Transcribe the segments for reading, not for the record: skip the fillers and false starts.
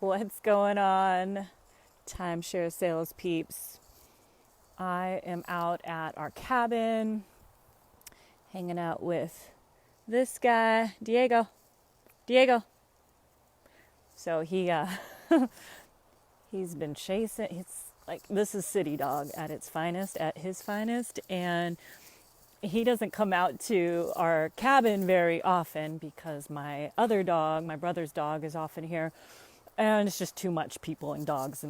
What's going on, timeshare sales peeps? I am out at our cabin, hanging out with this guy, Diego. So he's been chasing. It's like, this is city dog at his finest, and he doesn't come out to our cabin very often because my other dog, my brother's dog, is often here. And it's just too much people and dogs.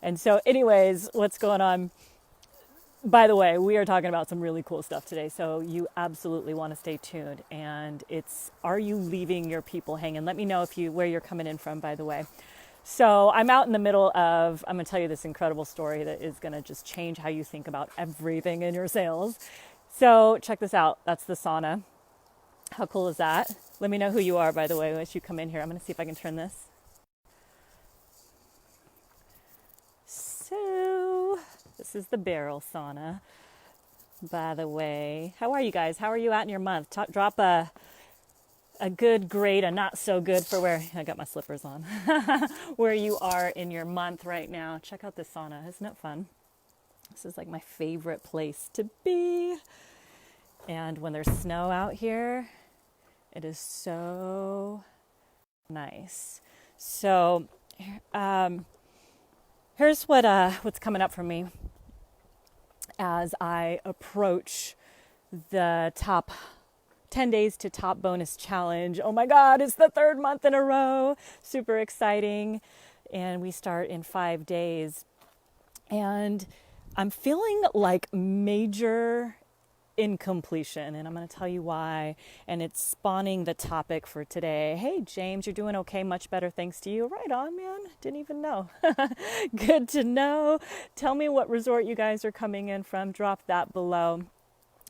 And so anyways, what's going on? By the way, we are talking about some really cool stuff today. So you absolutely want to stay tuned. And it's, are you leaving your people hanging? Let me know where you're coming in from, by the way. So I'm out in the middle of, I'm going to tell you this incredible story that is going to just change how you think about everything in your sales. So check this out. That's the sauna. How cool is that? Let me know who you are, by the way, as you come in here. I'm going to see if I can turn this. So this is the barrel sauna, by the way. How are you guys? How are you at in your month? Drop a good grade, a not so good for where, I got my slippers on, where you are in your month right now. Check out this sauna. Isn't it fun? This is like my favorite place to be. And when there's snow out here, it is so nice. So here's what's coming up for me as I approach the top 10 days to top bonus challenge. Oh my God, it's the third month in a row. Super exciting. And we start in 5 days. And I'm feeling like major incompletion, and I'm going to tell you why. And it's spawning the topic for today. Hey, James, you're doing okay? Much better, thanks to you. Right on, man. Didn't even know. Good to know. Tell me what resort you guys are coming in from. Drop that below.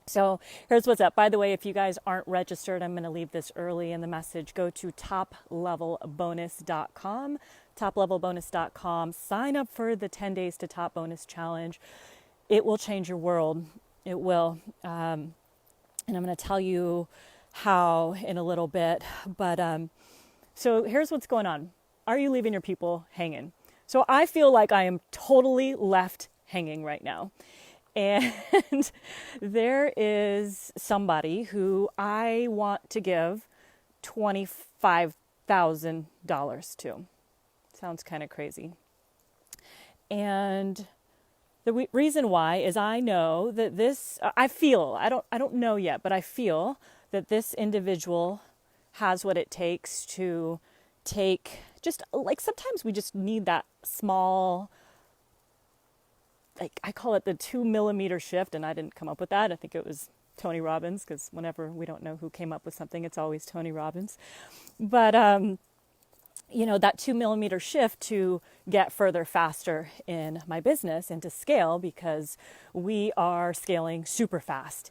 So here's what's up. By the way, if you guys aren't registered, I'm going to leave this early in the message. Go to toplevelbonus.com. toplevelbonus.com. Sign up for the 10 days to top bonus challenge. It will change your world. It will. And I'm going to tell you how in a little bit. But so here's what's going on. Are you leaving your people hanging? So I feel like I am totally left hanging right now. And there is somebody who I want to give $25,000 to. Sounds kind of crazy. And the reason why is I know that I don't know yet, but I feel that this individual has what it takes to take, just like sometimes we just need that small, like I call it the 2 millimeter shift, and I didn't come up with that. I think it was Tony Robbins, because whenever we don't know who came up with something, it's always Tony Robbins. But, that 2 millimeter shift to get further faster in my business and to scale, because we are scaling super fast.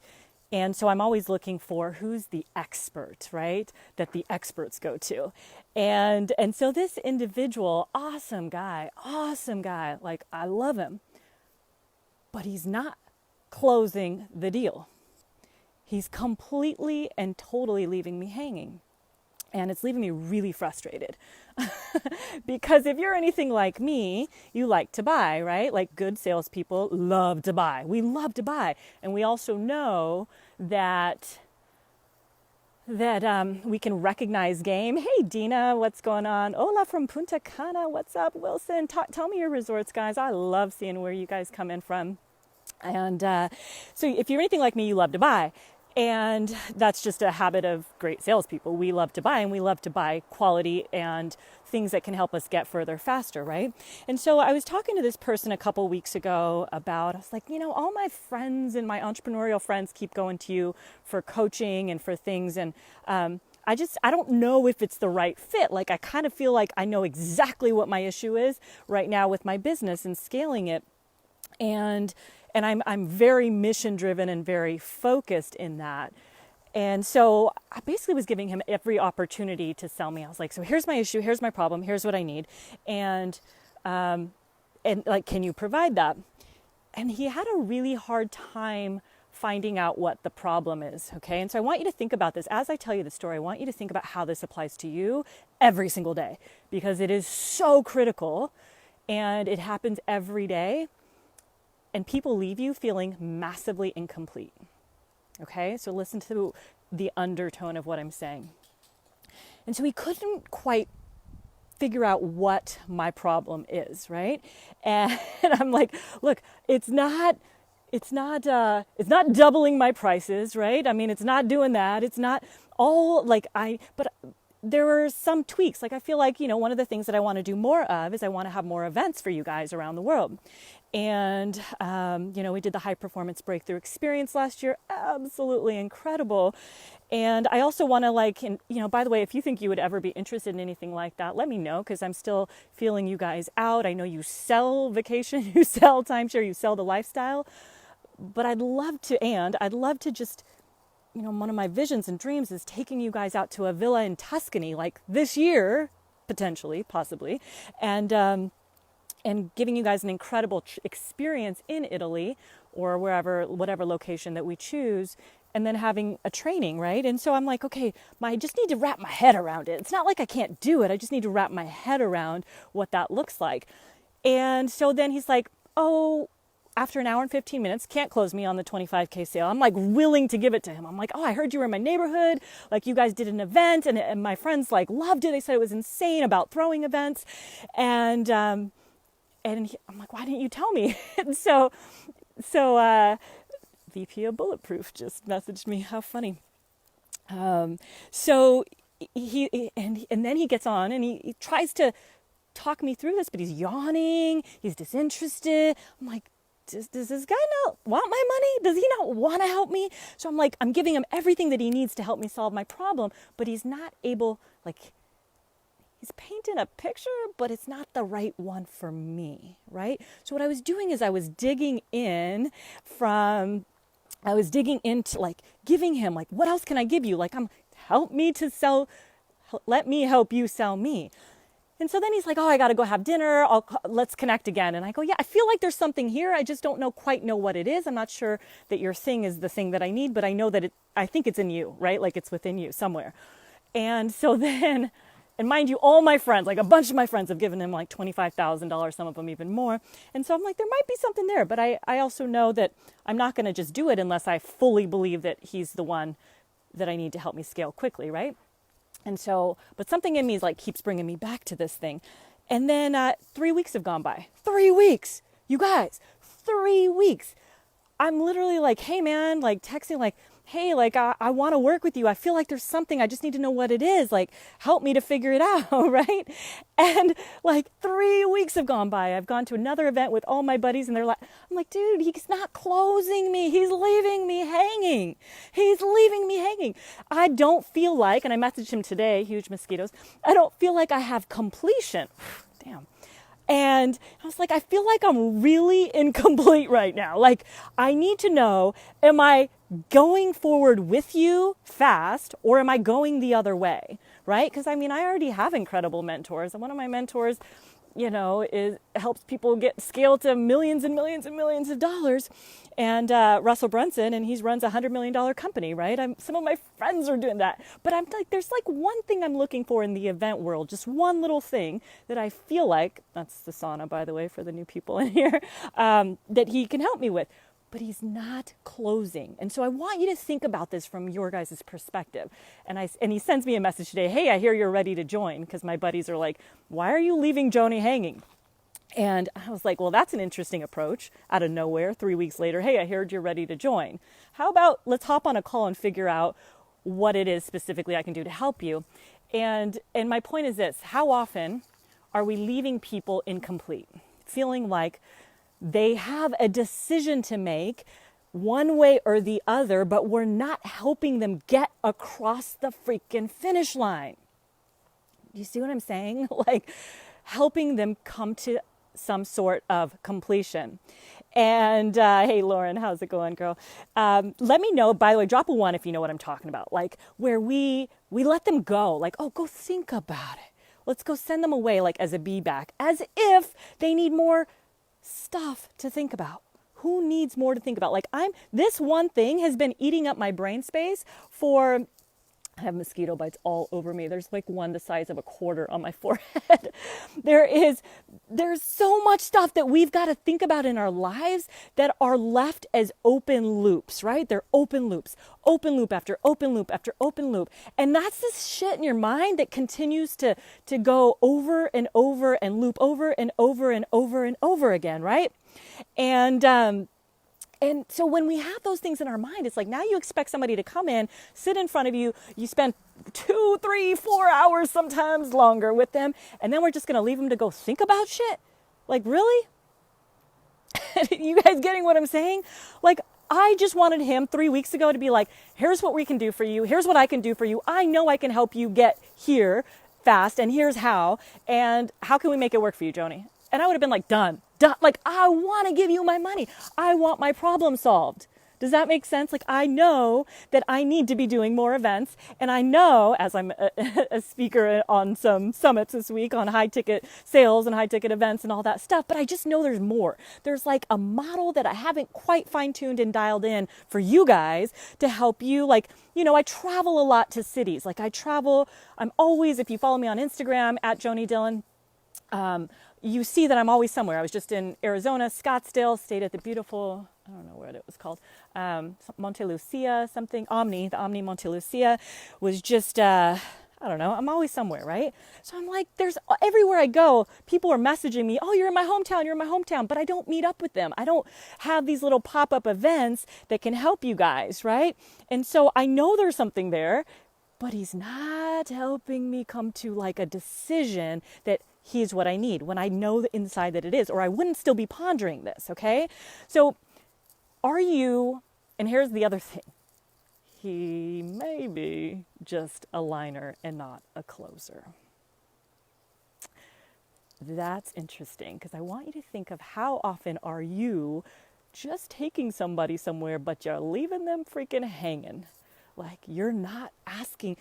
And so I'm always looking for who's the expert, right? That the experts go to. And so this individual, awesome guy, like I love him, but he's not closing the deal. He's completely and totally leaving me hanging. And it's leaving me really frustrated. Because if you're anything like me, you like to buy, right? Like good salespeople love to buy. We love to buy. And we also know that we can recognize game. Hey, Dina, what's going on? Hola from Punta Cana. What's up, Wilson? Tell me your resorts, guys. I love seeing where you guys come in from. And so if you're anything like me, you love to buy. And that's just a habit of great salespeople. We love to buy, and we love to buy quality and things that can help us get further faster, right? And so I was talking to this person a couple weeks ago about, I was like, all my friends and my entrepreneurial friends keep going to you for coaching and for things. And I don't know if it's the right fit. Like, I kind of feel like I know exactly what my issue is right now with my business and scaling it. And I'm very mission driven and very focused in that. And so I basically was giving him every opportunity to sell me. I was like, so here's my issue, here's my problem, here's what I need. And like, can you provide that? And he had a really hard time finding out what the problem is, okay? And so I want you to think about this. As I tell you the story, I want you to think about how this applies to you every single day, because it is so critical and it happens every day, and people leave you feeling massively incomplete, okay? So listen to the undertone of what I'm saying. And so he couldn't quite figure out what my problem is, right? And I'm like, look, it's not doubling my prices, right? I mean, it's not doing that. It's not all like but there are some tweaks. Like I feel like, one of the things that I want to do more of is I want to have more events for you guys around the world. And, we did the high performance breakthrough experience last year. Absolutely incredible. And I also want to by the way, if you think you would ever be interested in anything like that, let me know, because I'm still feeling you guys out. I know you sell vacation, you sell timeshare, you sell the lifestyle, but I'd love to just, one of my visions and dreams is taking you guys out to a villa in Tuscany, like this year, potentially, possibly, and giving you guys an incredible experience in Italy or whatever location that we choose, and then having a training, right? And so I'm like, okay, I just need to wrap my head around it. It's not like I can't do it. I just need to wrap my head around what that looks like. And so then he's like, oh, after an hour and 15 minutes, can't close me on the 25K sale. I'm like willing to give it to him. I'm like, oh, I heard you were in my neighborhood. Like you guys did an event and my friends like loved it. They said it was insane about throwing events. And I'm like, why didn't you tell me? And so VP of Bulletproof just messaged me. How funny. So and then he gets on and he tries to talk me through this, but he's yawning. He's disinterested. I'm like, does this guy not want my money? Does he not want to help me? So I'm like, I'm giving him everything that he needs to help me solve my problem, but he's not able, he's painting a picture, but it's not the right one for me, right? So what I was doing is I was digging into giving him what else can I give you? Let me help you sell me. And so then he's like, oh, I got to go have dinner. Let's connect again. And I go, yeah, I feel like there's something here. I just don't quite know what it is. I'm not sure that your thing is the thing that I need, but I know that I think it's in you, right? Like it's within you somewhere. And so then, and mind you, all my friends, a bunch of my friends have given him $25,000, some of them even more. And so I'm like, there might be something there, but I also know that I'm not going to just do it unless I fully believe that he's the one that I need to help me scale quickly, right? And so, but something in me is keeps bringing me back to this thing. And then 3 weeks have gone by. 3 weeks, you guys, 3 weeks. I'm literally hey man, texting hey, I want to work with you. I feel like there's something, I just need to know what it is. Help me to figure it out, right? And 3 weeks have gone by. I've gone to another event with all my buddies and I'm like, dude, he's not closing me. He's leaving me hanging. I don't feel like, and I messaged him today, huge mosquitoes, I don't feel like I have completion. Damn. And I was like, I feel like I'm really incomplete right now. I need to know, am I going forward with you fast or am I going the other way, right? Because I already have incredible mentors. And one of my mentors, helps people get scale to millions and millions and millions of dollars. And Russell Brunson, and he runs $100 million company, right? Some of my friends are doing that. But I'm there's one thing I'm looking for in the event world, just one little thing that I feel like, that's the sauna, by the way, for the new people in here, that he can help me with. But he's not closing. And so I want you to think about this from your guys' perspective. And he sends me a message today, hey, I hear you're ready to join, because my buddies are like, why are you leaving Joni hanging? And I was like, well, that's an interesting approach out of nowhere. 3 weeks later, hey, I heard you're ready to join. How about let's hop on a call and figure out what it is specifically I can do to help you. And my point is this, how often are we leaving people incomplete, feeling like they have a decision to make one way or the other, but we're not helping them get across the freaking finish line? You see what I'm saying? Helping them come to some sort of completion. And hey, Lauren, how's it going, girl? Let me know, by the way, drop a 1 if you know what I'm talking about. Where we let them go, oh, go think about it. Let's go send them away as a be back, as if they need more stuff to think about. who needs more to think about? Like this one thing has been eating up my brain space for, I have mosquito bites all over me. There's like one the size of a quarter on my forehead. There's so much stuff that we've got to think about in our lives that are left as open loops, right? They're open loops, open loop after open loop after open loop. And that's this shit in your mind that continues to go over and over and loop over and over and over and over again, right? And so when we have those things in our mind, it's like now you expect somebody to come in, sit in front of you, you spend 2, 3, 4 hours, sometimes longer with them, and then we're just going to leave them to go think about shit? Like, really? You guys getting what I'm saying? Like, I just wanted him 3 weeks ago to be like, here's what we can do for you. Here's what I can do for you. I know I can help you get here fast, and here's how. And how can we make it work for you, Joni? And I would have been like, done. Like, I want to give you my money. I want my problem solved. Does that make sense? Like, I know that I need to be doing more events. And I know, as I'm a speaker on some summits this week on high ticket sales and high ticket events and all that stuff, but I just know there's more. There's like a model that I haven't quite fine tuned and dialed in for you guys to help you. Like, you know, I travel a lot to cities. Like I'm always, if you follow me on Instagram at Joni Dillon, you see that I'm always somewhere. I was just in Arizona, Scottsdale, stayed at the beautiful, I don't know what it was called, Monte Lucia, the Omni Monte Lucia, was just, I don't know, I'm always somewhere, right? So I'm like, everywhere I go, people are messaging me, oh, you're in my hometown, but I don't meet up with them. I don't have these little pop-up events that can help you guys, right? And so I know there's something there, but he's not helping me come to like a decision that he's what I need when I know the inside that it is, or I wouldn't still be pondering this, okay? So are you, and here's the other thing, he may be just a liner and not a closer. That's interesting, because I want you to think of how often are you just taking somebody somewhere, but you're leaving them freaking hanging. Like, you're not asking.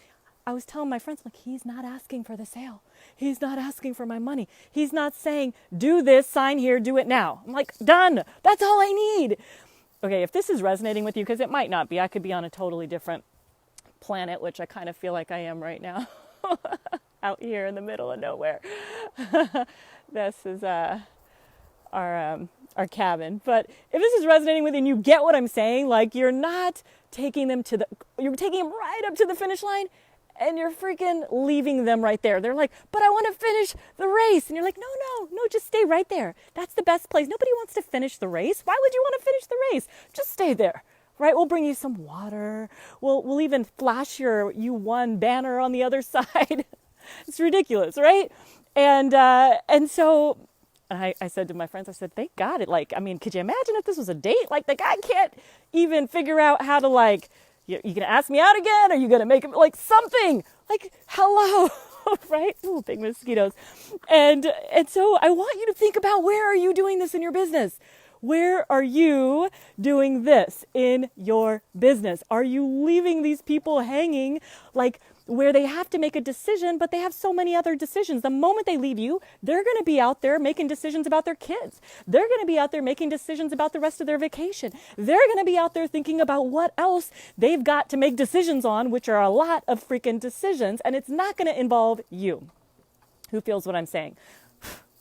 I was telling my friends, like, he's not asking for the sale. He's not asking for my money. He's not saying, do this, sign here, do it now. I'm like, done. That's all I need. Okay, if this is resonating with you, because it might not be. I could be on a totally different planet, which I kind of feel like I am right now. Out here in the middle of nowhere. This is our cabin. But if this is resonating with you and you get what I'm saying, like, you're not taking them you're taking them right up to the finish line, and you're freaking leaving them right there. They're like, but I want to finish the race. And you're like, no, just stay right there. That's the best place. Nobody wants to finish the race. Why would you want to finish the race? Just stay there, right? We'll bring you some water. We'll even flash your "You won" banner on the other side. It's ridiculous, right? And so I said to my friends, I said, thank God. Could you imagine if this was a date? Like, the guy can't even figure out how to, like, you going to ask me out again? Are you going to make him, like, something? Like, hello, right? Ooh, big mosquitoes. And so I want you to think about, where are you doing this in your business? Where are you doing this in your business? Are you leaving these people hanging, like, where they have to make a decision, but they have so many other decisions? The moment they leave you, they're going to be out there making decisions about their kids. They're going to be out there making decisions about the rest of their vacation. They're going to be out there thinking about what else they've got to make decisions on, which are a lot of freaking decisions, and it's not going to involve you. Who feels what I'm saying?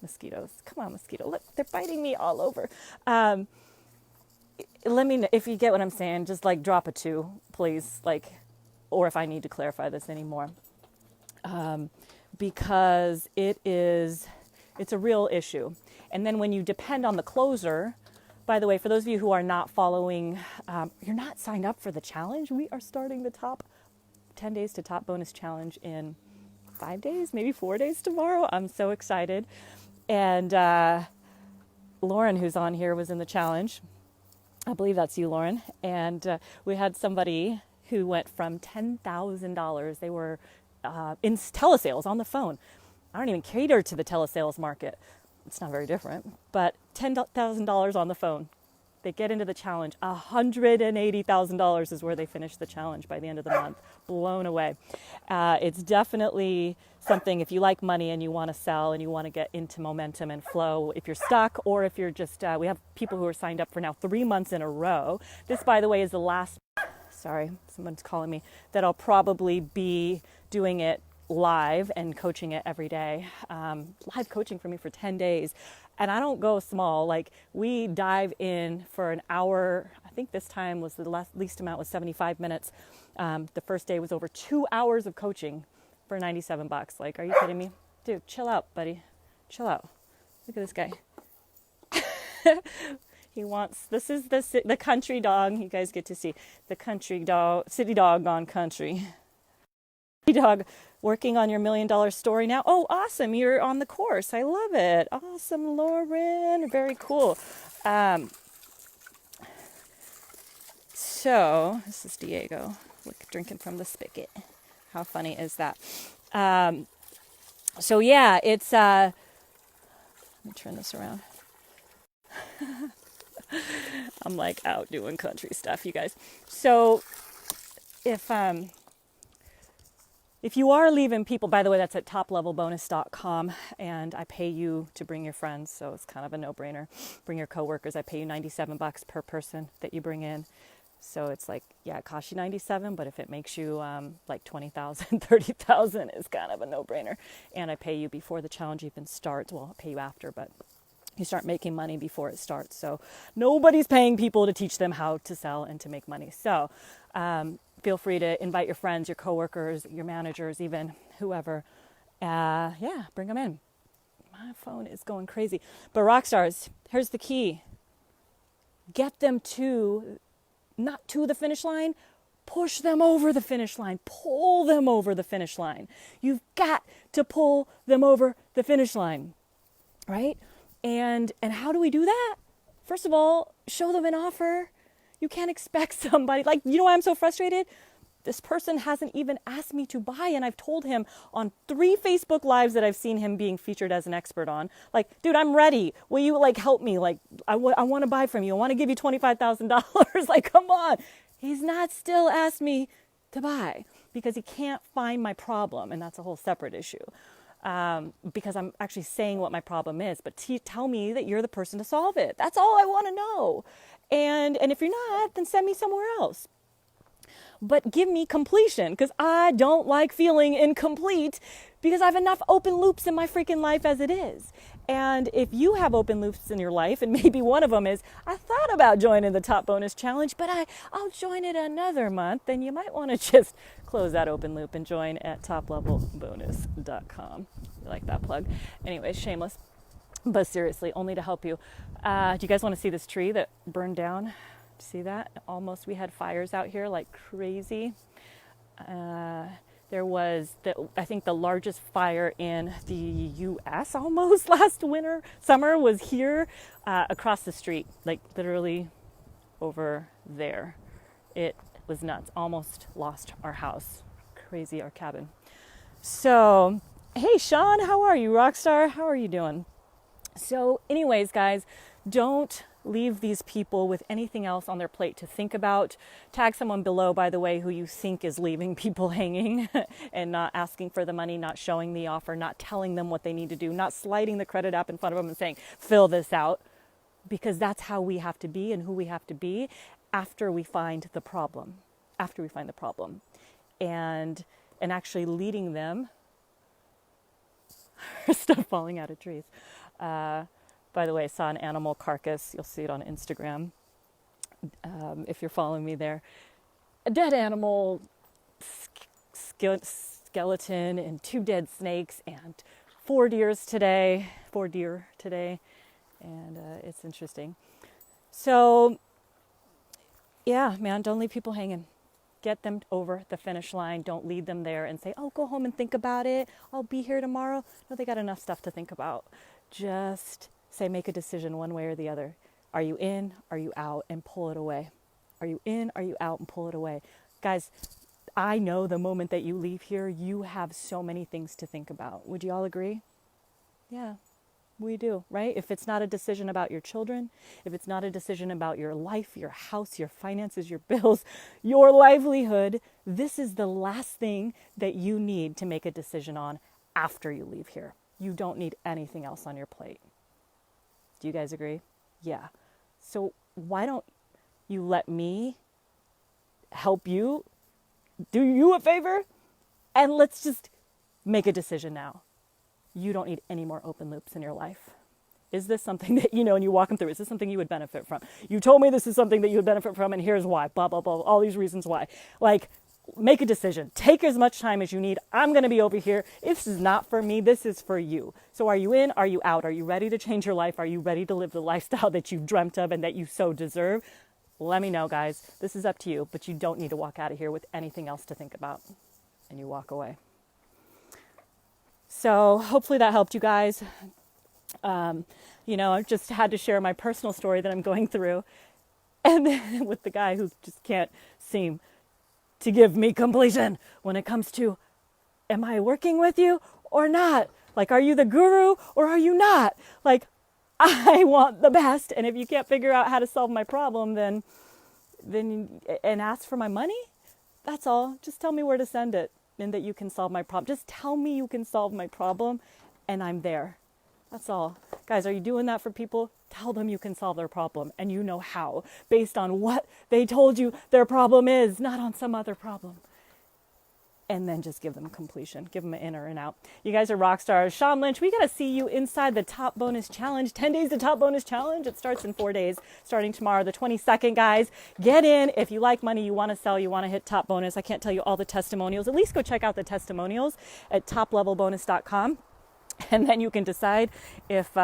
Mosquitoes. Come on, mosquito. Look, they're biting me all over. Let me know if you get what I'm saying. Just, like, drop a 2, please. Like, or if I need to clarify this anymore. Because it's a real issue. And then when you depend on the closer, by the way, for those of you who are not following, you're not signed up for the challenge. We are starting the top 10 days to top bonus challenge in 5 days, maybe 4 days tomorrow. I'm so excited. And Lauren, who's on here, was in the challenge. I believe that's you, Lauren. And we had somebody who went from $10,000. They were in telesales on the phone. I don't even cater to the telesales market. It's not very different, but $10,000 on the phone They get into the challenge. $180,000 is where they finish the challenge by the end of the month. Blown away. It's definitely something, if you like money and you want to sell and you want to get into momentum and flow, if you're stuck or if you're just, we have people who are signed up for now 3 months in a row. This, by the way, is the last, sorry, someone's calling me, that I'll probably be doing it live and coaching it every day. Live coaching for me for 10 days. And I don't go small. Like, we dive in for an hour. I think this time was the least amount was 75 minutes. The first day was over 2 hours of coaching for $97. Like, are you kidding me? Dude, chill out, buddy. Chill out. Look at this guy. He wants, this is the country dog. You guys get to see the country dog, city dog gone country. Dog, working on your $1 million story now. Oh, awesome. You're on the course. I love it. Awesome, Lauren. Very cool. So this is Diego. Look, drinking from the spigot. How funny is that? So yeah, it's, let me turn this around. I'm like out doing country stuff, you guys. So if you are leaving people, by the way, that's at toplevelbonus.com, and I pay you to bring your friends, so it's kind of a no-brainer. Bring your coworkers. I pay you $97 per person that you bring in. So it's like, yeah, it costs you $97, but if it makes you like $20,000, $30,000, it's kind of a no-brainer. And I pay you before the challenge even starts. Well, I'll pay you after, but you start making money before it starts. So nobody's paying people to teach them how to sell and to make money. So feel free to invite your friends, your coworkers, your managers, even whoever. Yeah, bring them in. My phone is going crazy. But rock stars, here's the key. Get them not to the finish line, push them over the finish line, pull them over the finish line. You've got to pull them over the finish line, right? And how do we do that? First of all, show them an offer. You can't expect somebody, like, you know why I'm so frustrated? This person hasn't even asked me to buy, and I've told him on 3 Facebook Lives that I've seen him being featured as an expert on, like, dude, I'm ready. Will you, like, help me? Like, I want to buy from you. I want to give you $25,000. Like, come on. He's not still asked me to buy because he can't find my problem, and that's a whole separate issue. Because I'm actually saying what my problem is, but tell me that you're the person to solve it. That's all I want to know. And if you're not, then send me somewhere else. But give me completion, because I don't like feeling incomplete because I have enough open loops in my freaking life as it is. And if you have open loops in your life, and maybe one of them is, I thought about joining the Top Bonus Challenge, but I'll join it another month, then you might want to just close that open loop and join at toplevelbonus.com. You like that plug? Anyway, shameless. But seriously, only to help you. Do you guys want to see this tree that burned down? See that? Almost, we had fires out here like crazy. There was, I think, the largest fire in the U.S. almost last summer was here across the street, like literally over there. It was nuts. Almost lost our house. Crazy, our cabin. So, hey, Sean, how are you, Rockstar? How are you doing? So anyways, guys, don't leave these people with anything else on their plate to think about. Tag someone below, by the way, who you think is leaving people hanging and not asking for the money, not showing the offer, not telling them what they need to do, not sliding the credit app in front of them and saying, fill this out, because that's how we have to be and who we have to be after we find the problem, and actually leading them. Stuff falling out of trees. By the way, I saw an animal carcass. You'll see it on Instagram if you're following me there. A dead animal skeleton and 2 dead snakes and 4 deer today. And it's interesting. So, yeah, man, don't leave people hanging. Get them over the finish line. Don't lead them there and say, oh, go home and think about it. I'll be here tomorrow. No, they got enough stuff to think about. Just say, make a decision one way or the other. Are you in? Are you out? And pull it away. Are you in? Are you out? And pull it away. Guys, I know the moment that you leave here, you have so many things to think about. Would you all agree? Yeah. We do, right? If it's not a decision about your children, if it's not a decision about your life, your house, your finances, your bills, your livelihood, this is the last thing that you need to make a decision on after you leave here. You don't need anything else on your plate. Do you guys agree? Yeah. So why don't you let me help you, do you a favor, and let's just make a decision now. You don't need any more open loops in your life. Is this something that, and you walk them through, is this something you would benefit from? You told me this is something that you would benefit from, and here's why, blah, blah, blah, all these reasons why. Like, make a decision. Take as much time as you need. I'm going to be over here. If this is not for me, this is for you. So are you in? Are you out? Are you ready to change your life? Are you ready to live the lifestyle that you've dreamt of and that you so deserve? Let me know, guys. This is up to you, but you don't need to walk out of here with anything else to think about. And you walk away. So hopefully that helped you guys. I just had to share my personal story that I'm going through. And then with the guy who just can't seem to give me completion when it comes to, am I working with you or not? Like, are you the guru or are you not? Like, I want the best. And if you can't figure out how to solve my problem, then and ask for my money, that's all. Just tell me where to send it and that you can solve my problem. Just tell me you can solve my problem and I'm there. That's all. Guys, are you doing that for people? Tell them you can solve their problem and you know how, based on what they told you their problem is, not on some other problem. And then just give them completion. Give them an in or an out. You guys are rock stars. Sean Lynch, we got to see you inside the Top Bonus Challenge. 10 days to Top Bonus Challenge. It starts in 4 days, starting tomorrow, the 22nd, guys. Get in. If you like money, you want to sell, you want to hit Top Bonus. I can't tell you all the testimonials. At least go check out the testimonials at toplevelbonus.com. And then you can decide if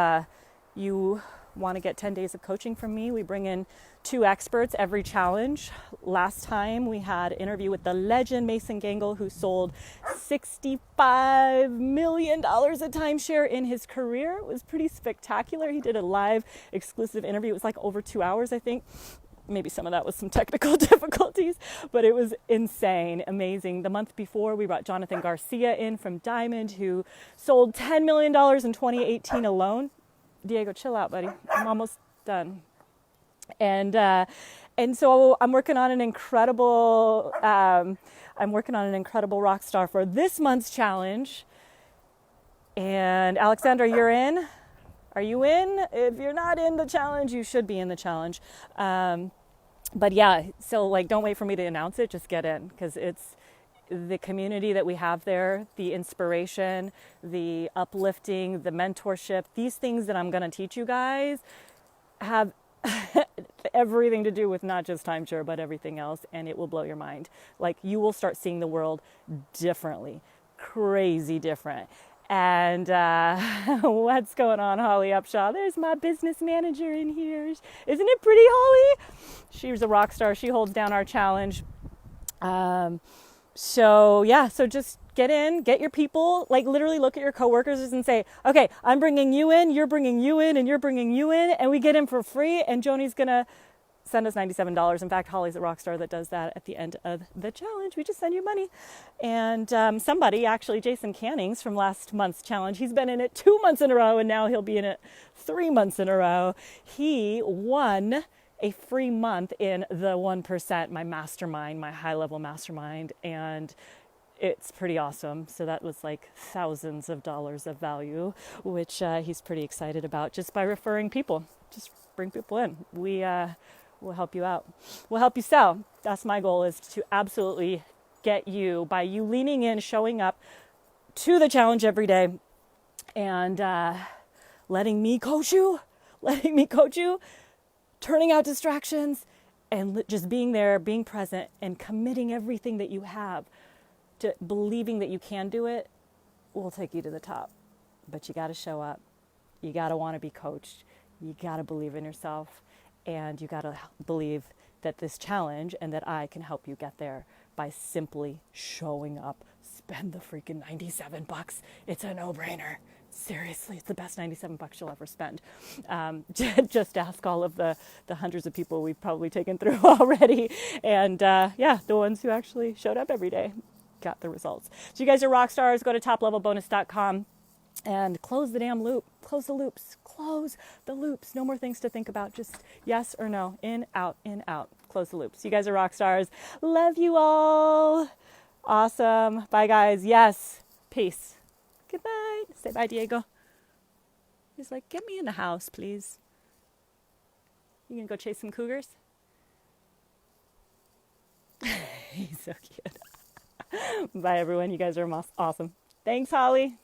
you want to get 10 days of coaching from me. We bring in 2 experts every challenge. Last time we had an interview with the legend Mason Gangle, who sold $65 million at timeshare in his career. It was pretty spectacular. He did a live exclusive interview. It was like over 2 hours, I think. Maybe some of that was some technical difficulties, but it was insane, amazing. The month before, we brought Jonathan Garcia in from Diamond, who sold $10 million in 2018 alone. Diego, chill out, buddy. I'm almost done. And so I'm working on an incredible rock star for this month's challenge. And Alexandra, you're in. Are you in? If you're not in the challenge, you should be in the challenge. But yeah, so like, don't wait for me to announce it. Just get in, because it's the community that we have there, the inspiration, the uplifting, the mentorship, these things that I'm going to teach you guys have everything to do with not just timeshare, but everything else. And it will blow your mind. Like, you will start seeing the world differently, crazy different. And what's going on, Holly Upshaw? There's my business manager in here. Isn't it pretty, Holly? She's a rock star. She holds down our challenge. So just get in, get your people, like literally look at your coworkers and say, okay, I'm bringing you in, you're bringing you in, and you're bringing you in, and we get in for free, and Joni's going to send us $97. In fact, Holly's a rock star that does that at the end of the challenge. We just send you money. And somebody, actually Jason Cannings from last month's challenge, he's been in it 2 months in a row, and now he'll be in it 3 months in a row. He won a free month in the 1%, my mastermind, my high-level mastermind, and it's pretty awesome. So that was like thousands of dollars of value, which he's pretty excited about just by referring people. Just bring people in. We'll help you out. We'll help you sell. That's my goal, is to absolutely get you, by you leaning in, showing up to the challenge every day, and letting me coach you, turning out distractions, and just being there, being present, and committing everything that you have to believing that you can do it will take you to the top. But you got to show up. You got to want to be coached. You got to believe in yourself. And you got to believe that this challenge and that I can help you get there by simply showing up. Spend the freaking $97. It's a no-brainer. Seriously, it's the best $97 you'll ever spend. Just ask all of the hundreds of people we've probably taken through already. And the ones who actually showed up every day got the results. So you guys are rock stars. Go to toplevelbonus.com. And close the damn loop. Close the loops. Close the loops. No more things to think about. Just yes or no. In, out, in, out. Close the loops. You guys are rock stars. Love you all. Awesome. Bye, guys. Yes. Peace. Good night. Say bye, Diego. He's like, get me in the house, please. You gonna go chase some cougars? He's so cute. Bye, everyone. You guys are awesome. Thanks, Holly.